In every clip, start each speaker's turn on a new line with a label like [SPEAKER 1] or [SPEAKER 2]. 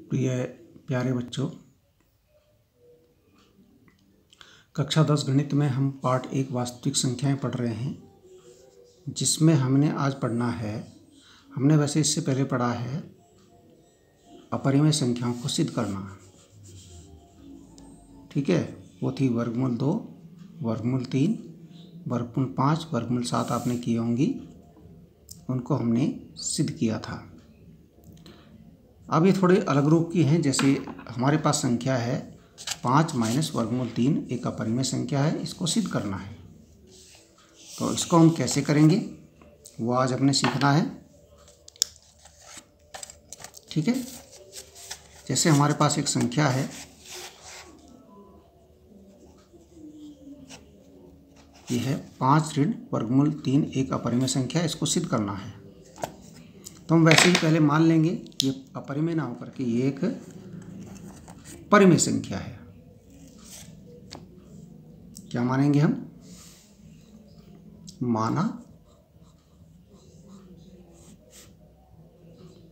[SPEAKER 1] प्रिय प्यारे बच्चों, कक्षा 10 गणित में हम पार्ट 1 वास्तविक संख्याएं पढ़ रहे हैं, जिसमें हमने आज पढ़ना है। हमने वैसे इससे पहले पढ़ा है अपरिमेय संख्याओं को सिद्ध करना। ठीक है, वो थी वर्गमूल 2, वर्गमूल 3, वर्गमूल 5, वर्गमूल 7 आपने की होंगी, उनको हमने सिद्ध किया था। अब ये थोड़े अलग रूप की हैं। जैसे हमारे पास संख्या है 5 माइनस वर्गमूल 3, एक अपरिमेय संख्या है, इसको सिद्ध करना है। तो इसको हम कैसे करेंगे वो आज हमने सीखना है। ठीक है, जैसे हमारे पास एक संख्या है, ये है 5 ऋण वर्गमूल 3, एक अपरिमेय संख्या है, इसको सिद्ध करना है। तो हम वैसे ही पहले मान लेंगे ये अपरिमेय ना होकर के ये एक परिमेय संख्या है। क्या मानेंगे हम? माना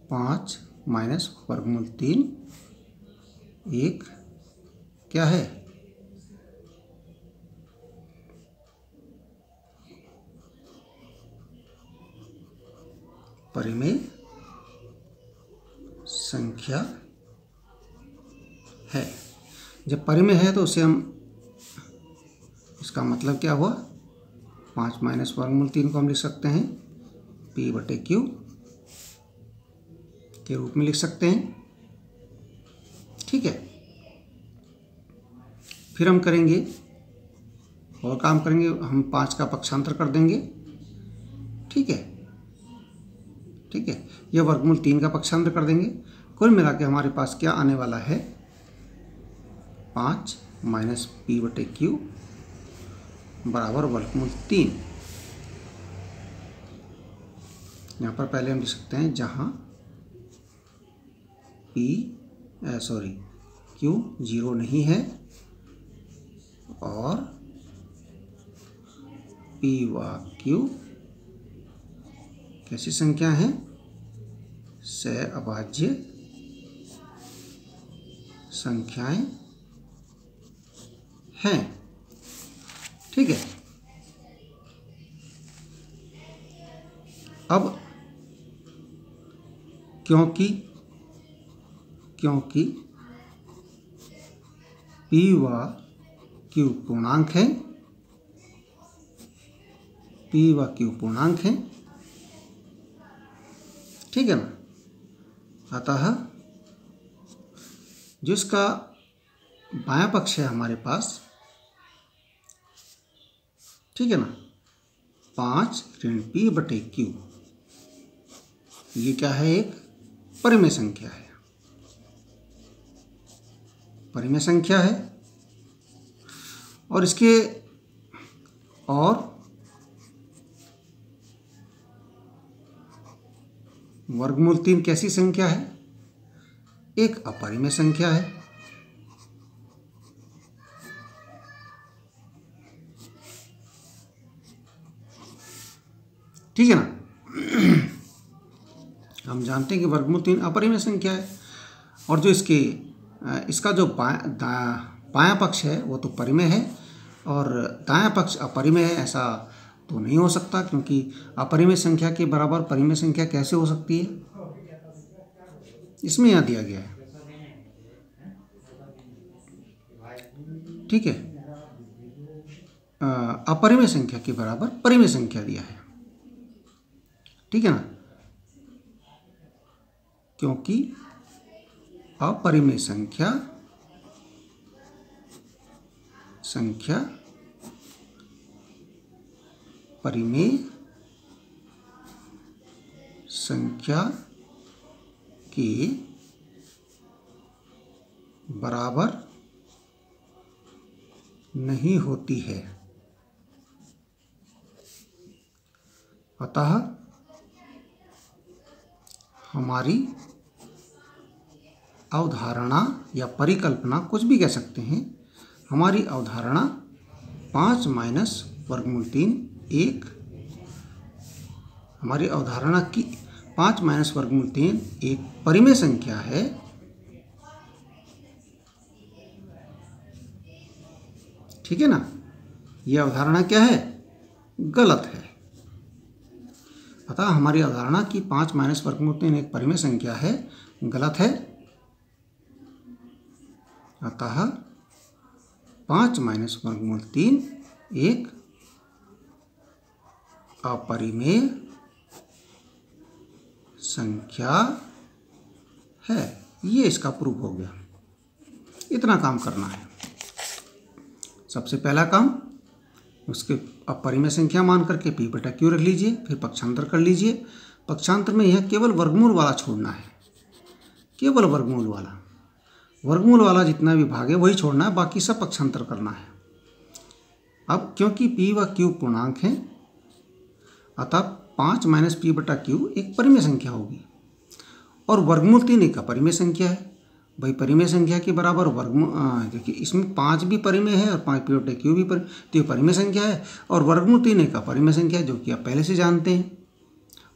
[SPEAKER 1] 5 माइनस वर्गमूल 3 एक क्या है? परिमेय संख्या है। जब परिमेय है तो उसे हम, इसका मतलब क्या हुआ, 5 माइनस वर्गमूल 3 को हम लिख सकते हैं P/Q के रूप में लिख सकते हैं। ठीक है, फिर हम करेंगे और काम करेंगे, हम 5 का पक्षांतर कर देंगे। ठीक है, ठीक है, यह वर्गमूल 3 का पक्षांतर कर देंगे। कुल मिला के हमारे पास क्या आने वाला है, 5 माइनस P/Q बराबर वर्गमूल 3। यहाँ पर पहले हम लिख सकते हैं जहाँ Q 0 नहीं है और P व Q कैसी संख्या है, सहअभाज्य संख्याएं हैं। ठीक है, अब क्योंकि P व Q पूर्णांक है, P व Q पूर्णांक है, ठीक है ना, अतः जिसका बायां पक्ष है हमारे पास, ठीक है ना, 5 ऋण P/Q, ये क्या है, एक परिमेय संख्या है। परिमेय संख्या है और इसके और वर्गमूल 3 कैसी संख्या है, एक अपरिमेय संख्या है। ठीक है ना, हम जानते हैं कि वर्गमूल 3 अपरिमेय संख्या है और जो इसका जो बायां पक्ष है वो तो परिमेय है और दायां पक्ष अपरिमेय है। ऐसा तो नहीं हो सकता, क्योंकि अपरिमेय संख्या के बराबर परिमेय संख्या कैसे हो सकती है, इसमें यहाँ दिया गया है। ठीक है, अपरिमेय संख्या के बराबर परिमेय संख्या दिया है। ठीक है ना, क्योंकि अपरिमेय संख्या परिमेय संख्या के बराबर नहीं होती है। अतः हमारी अवधारणा या परिकल्पना, कुछ भी कह सकते हैं, हमारी अवधारणा 5 माइनस वर्गमूल 3 एक, हमारी अवधारणा की 5 माइनस वर्गमूल 3 एक परिमेय संख्या है, ठीक है ना। यह अवधारणा क्या है? गलत है। अतः हमारी अवधारणा कि 5 माइनस वर्गमूल 3 एक परिमेय संख्या है, गलत है। अतः 5 माइनस वर्गमूल 3 एक अपरिमेय संख्या है। ये इसका प्रूफ हो गया। इतना काम करना है। सबसे पहला काम, उसके अपरिमेय संख्या मान करके p बटा q रख लीजिए, फिर पक्षांतर कर लीजिए। पक्षांतर में यह केवल वर्गमूल वाला छोड़ना है, केवल वर्गमूल वाला। वर्गमूल वाला जितना भी भाग है वही छोड़ना है, बाकी सब पक्षांतर करना है। अब क्योंकि p व q पूर्णांक हैं, अतः 5 माइनस p बटा q एक परिमेय संख्या होगी। और वर्गमूल 3 एक अपरिमेय संख्या है। भाई परिमेय संख्या के बराबर वर्गमूल, देखिए इसमें 5 भी परिमेय है और 5 p बटा q भी तो ये परिमेय संख्या है। और वर्गमूल 3 एक अपरिमेय संख्या है, जो कि आप पहले से जानते हैं।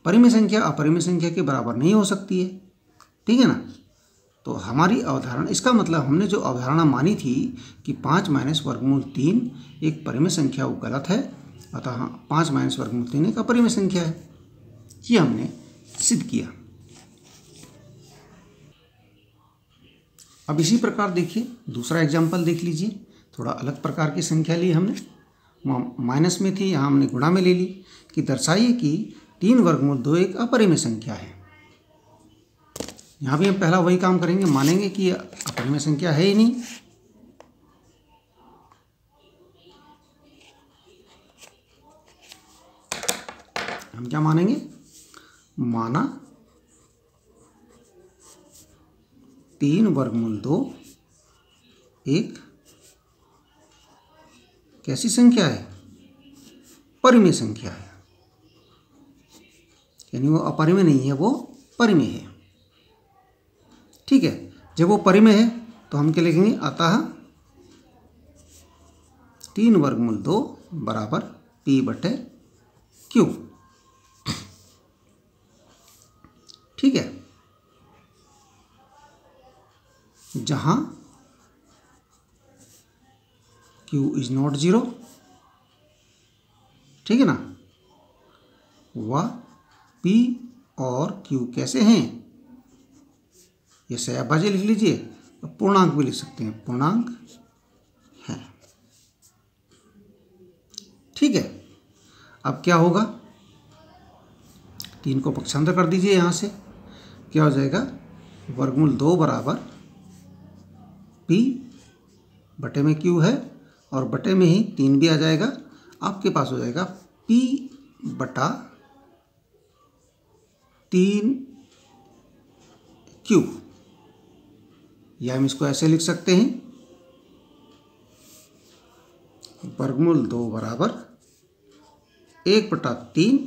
[SPEAKER 1] परिमेय संख्या अपरिमेय संख्या के बराबर नहीं हो सकती है, ठीक है ना। तो हमारी अवधारणा, इसका मतलब हमने जो अवधारणा मानी थी कि 5 माइनस वर्गमूल 3 एक परिमेय संख्या, वो गलत है। अतः 5 माइनस वर्गमूल 3 एक अपरिमेय संख्या है। ये हमने सिद्ध किया। अब इसी प्रकार देखिए दूसरा एग्जाम्पल देख लीजिए। थोड़ा अलग प्रकार की संख्या ली हमने, माइनस में थी, यहाँ हमने गुणा में ले ली। कि दर्शाइए कि 3 वर्गमूल 2 एक अपरिमेय संख्या है। यहाँ भी हम पहला वही काम करेंगे, मानेंगे कि अपरिमेय संख्या है ही नहीं। हम क्या मानेंगे? माना 3 वर्गमूल 2 एक कैसी संख्या है? परिमेय संख्या है। यानी वो अपरिमेय नहीं है, वो परिमेय है। ठीक है। जब वो परिमेय है तो हम क्या लिखेंगे? अतः 3 वर्गमूल 2 बराबर p बटे q। ठीक है। जहां q इज नॉट 0, ठीक है ना, वह p और q कैसे हैं? ये सहभाज्य लिख लीजिए, पूर्णांक भी लिख सकते हैं, पूर्णांक है। ठीक है। अब क्या होगा? 3 को पक्षांतर कर दीजिए। यहाँ से क्या हो जाएगा? वर्गमूल 2 बराबर p बटे में q है, और बटे में ही 3 भी आ जाएगा। आपके पास हो जाएगा p बटा 3 q। या हम इसको ऐसे लिख सकते हैं, वर्गमूल 2 बराबर 1 बटा 3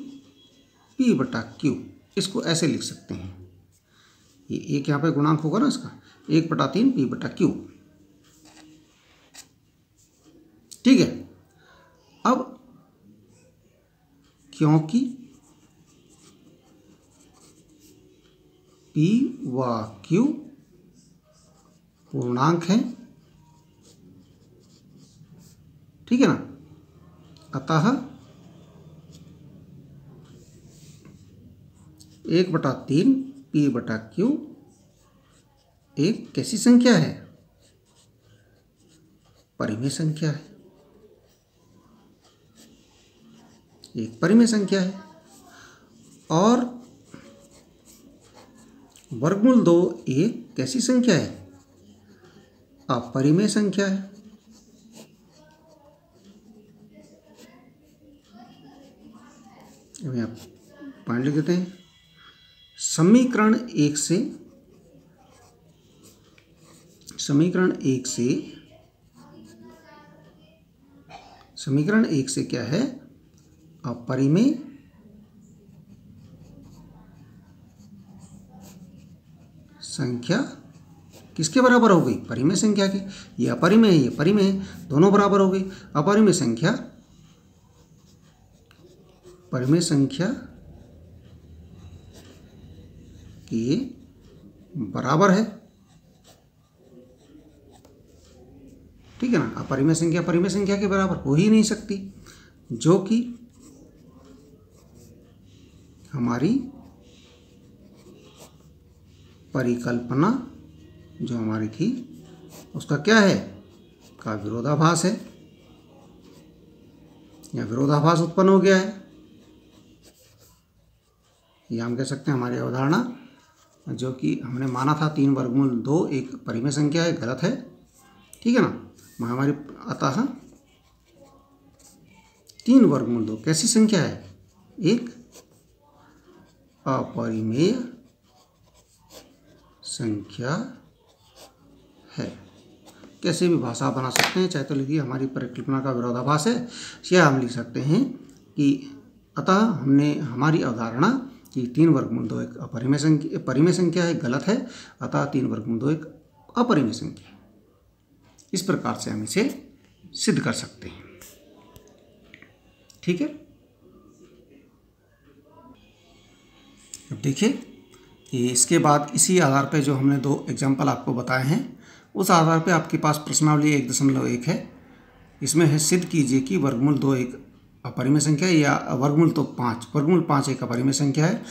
[SPEAKER 1] p बटा q। इसको ऐसे लिख सकते हैं। ये एक यहाँ पे गुणांक होगा ना इसका, 1 बटा 3 p बटा q। ठीक है। अब क्योंकि p व q पूर्णांक है, ठीक है ना, अतः 1 बटा 3 p बटा q एक कैसी संख्या है? परिमेय संख्या है। एक परिमेय संख्या है। और वर्गमूल 2 एक कैसी संख्या है? अपरिमेय संख्या है। अब यहाँ पॉइंट लिख देते हैं। समीकरण 1 से क्या है? अपरिमेय संख्या किसके बराबर हो गई? परिमेय संख्या के। ये अपरिमेय है, ये परिमेय है, दोनों बराबर हो गई। अपरिमेय संख्या परिमेय संख्या के बराबर है। ठीक है ना। अपरिमेय संख्या परिमेय संख्या के बराबर हो ही नहीं सकती, जो कि हमारी परिकल्पना जो हमारी थी उसका क्या है, का विरोधाभास है या विरोधाभास उत्पन्न हो गया है। या हम कह सकते हैं हमारी अवधारणा जो कि हमने माना था 3 वर्गमूल 2 एक परिमेय संख्या है, गलत है, ठीक है ना। हमारी अतः 3 वर्गमूल 2 कैसी संख्या है, एक अपरिमेय संख्या है। कैसे भी भाषा बना सकते हैं, चाहे तो लिखिए हमारी परिकल्पना का विरोधाभास है, या हम लिख सकते हैं कि अतः हमने हमारी अवधारणा कि 3 वर्गमूल 2 एक परिमेय संख्या है, गलत है, अतः 3 वर्गमूल 2 एक अपरिमेय संख्या है। इस प्रकार से हम इसे सिद्ध कर सकते हैं, ठीक है। अब देखिए कि इसके बाद इसी आधार पे जो हमने 2 एग्जाम्पल आपको बताए हैं, उस आधार पे आपके पास प्रश्नावली 1.1 है। इसमें है सिद्ध कीजिए कि वर्गमूल 2 एक अपरिमेय संख्या है, या वर्गमूल 5 एक अपरिमेय संख्या है,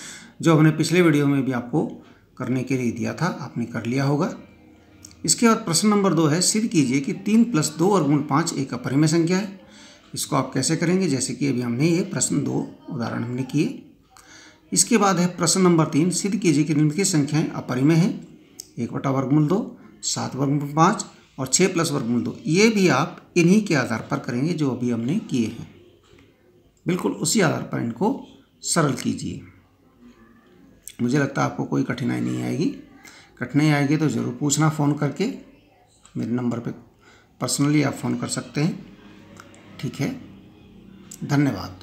[SPEAKER 1] जो हमने पिछले वीडियो में भी आपको करने के लिए दिया था, आपने कर लिया होगा। इसके बाद प्रश्न नंबर 2 है सिद्ध कीजिए कि 3 + 2 वर्गमूल 5 एक अपरिमेय संख्या है। इसको आप कैसे करेंगे, जैसे कि अभी हमने ये प्रश्न 2 उदाहरण हमने किए। इसके बाद है प्रश्न नंबर 3 सिद्ध कीजिए कि निम्नलिखित संख्याएं अपरिमेय हैं, 1/वर्गमूल 2, 7 वर्गमूल 5 और 6 + वर्गमूल 2। ये भी आप इन्हीं के आधार पर करेंगे जो अभी हमने किए हैं, बिल्कुल उसी आधार पर इनको सरल कीजिए। मुझे लगता है आपको कोई कठिनाई नहीं आएगी। कठिनाई आएगी तो ज़रूर पूछना फ़ोन करके, मेरे नंबर पे पर्सनली आप फ़ोन कर सकते हैं, ठीक है। धन्यवाद।